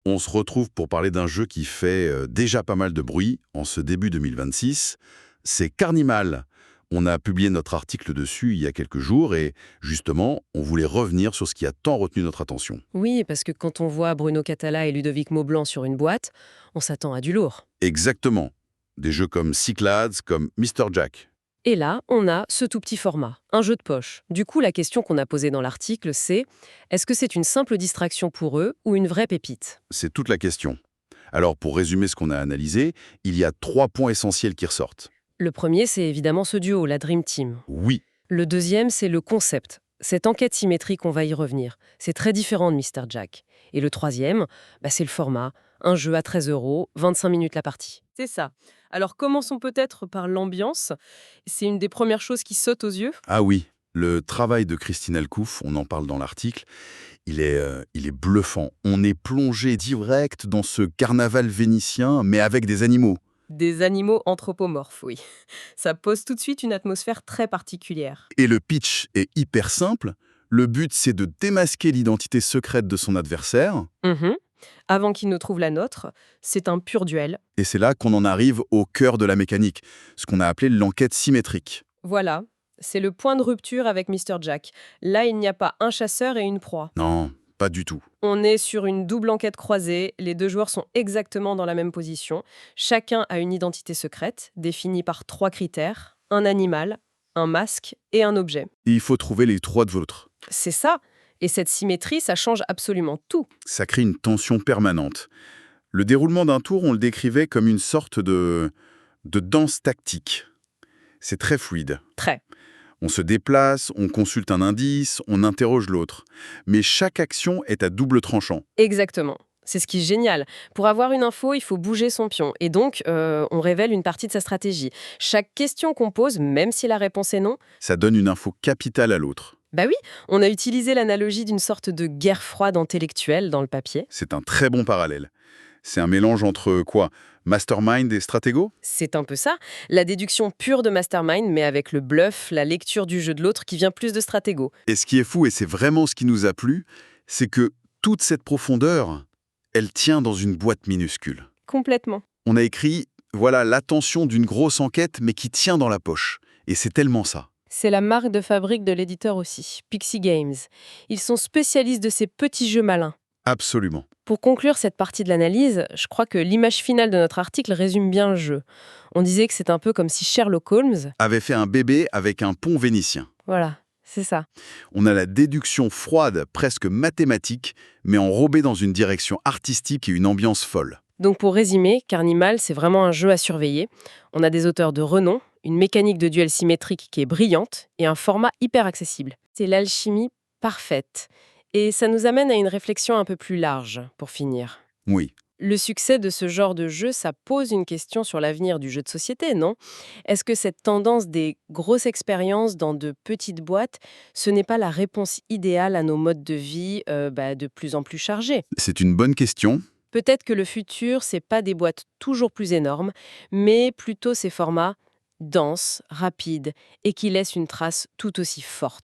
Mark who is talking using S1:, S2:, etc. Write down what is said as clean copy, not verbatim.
S1: On se retrouve pour parler d'un jeu qui fait déjà pas mal de bruit en ce début 2026. C'est Carnimal. On a publié notre article dessus il y a quelques jours et justement, on voulait revenir sur ce qui a tant retenu notre attention.
S2: Oui, parce que quand on voit Bruno Catala et Ludovic Maublanc sur une boîte, on s'attend à du lourd.
S1: Exactement. Des jeux comme Cyclades, comme Mr. Jack.
S2: Et là, on a ce tout petit format, un jeu de poche. Du coup, la question qu'on a posée dans l'article, c'est est-ce que c'est une simple distraction pour eux ou une vraie pépite?
S1: C'est toute la question. Alors, pour résumer ce qu'on a analysé, il y a 3 points essentiels qui ressortent.
S2: Le premier, c'est évidemment ce duo, la Dream Team.
S1: Oui,
S2: Le deuxième, c'est le concept. Cette enquête symétrique, on va y revenir. C'est très différent de Mr. Jack. Et le troisième, c'est le format. Un jeu à 13 euros, 25 minutes la partie. C'est ça. Alors commençons peut-être par l'ambiance. C'est une des premières choses qui sautent aux yeux.
S1: ah oui, le travail de Christine Alcouf, on en parle dans l'article, il est bluffant. On est plongé direct dans ce carnaval vénitien, mais avec des animaux.
S2: Des animaux anthropomorphes, oui. Ça pose tout de suite une atmosphère très particulière.
S1: Et le pitch est hyper simple. Le but, c'est de démasquer l'identité secrète de son adversaire.
S2: Mhm. Avant qu'il ne trouve la nôtre, c'est un pur duel.
S1: Et c'est là qu'on en arrive au cœur de la mécanique, ce qu'on a appelé l'enquête symétrique.
S2: Voilà, c'est le point de rupture avec Mr. Jack. Là, il n'y a pas un chasseur et une proie.
S1: Non, pas du tout.
S2: On est sur une double enquête croisée, les deux joueurs sont exactement dans la même position. Chacun a une identité secrète, définie par 3 critères, un animal, un masque et un objet.
S1: Et il faut trouver les 3 de vôtres.
S2: C'est ça. Et cette symétrie, ça change absolument tout.
S1: Ça crée une tension permanente. Le déroulement d'un tour, on le décrivait comme une sorte de danse tactique. C'est très fluide.
S2: Très.
S1: On se déplace, on consulte un indice, on interroge l'autre. Mais chaque action est à double tranchant.
S2: Exactement. C'est ce qui est génial. Pour avoir une info, il faut bouger son pion. Et donc, on révèle une partie de sa stratégie. Chaque question qu'on pose, même si la réponse est non,
S1: Ça donne une info capitale à l'autre.
S2: bah oui, on a utilisé l'analogie d'une sorte de guerre froide intellectuelle dans le papier.
S1: C'est un très bon parallèle. C'est un mélange entre quoi? Mastermind et stratégo?
S2: C'est un peu ça, la déduction pure de mastermind, mais avec le bluff, la lecture du jeu de l'autre qui vient plus de stratégo.
S1: Et ce qui est fou, et c'est vraiment ce qui nous a plu, c'est que toute cette profondeur, elle tient dans une boîte minuscule.
S2: Complètement.
S1: On a écrit, voilà, l'attention d'une grosse enquête, mais qui tient dans la poche. Et c'est tellement ça.
S2: C'est la marque de fabrique de l'éditeur aussi, Pixie Games. Ils sont spécialistes de ces petits jeux malins.
S1: Absolument.
S2: Pour conclure cette partie de l'analyse, je crois que l'image finale de notre article résume bien le jeu. On disait que c'est un peu comme si Sherlock Holmes...
S1: Avait fait un bébé avec un pont vénitien.
S2: Voilà, c'est ça.
S1: On a la déduction froide, presque mathématique, mais enrobée dans une direction artistique et une ambiance folle.
S2: Donc pour résumer, Carnival, c'est vraiment un jeu à surveiller. On a des auteurs de renom, une mécanique de duel symétrique qui est brillante et un format hyper accessible. C'est l'alchimie parfaite. Et ça nous amène à une réflexion un peu plus large, pour finir.
S1: Oui,
S2: Le succès de ce genre de jeu, ça pose une question sur l'avenir du jeu de société, non? Est-ce que cette tendance des grosses expériences dans de petites boîtes, ce n'est pas la réponse idéale à nos modes de vie de plus en plus chargés?
S1: c'est une bonne question.
S2: Peut-être que le futur, c'est pas des boîtes toujours plus énormes, mais plutôt ces formats denses, rapides et qui laissent une trace tout aussi forte.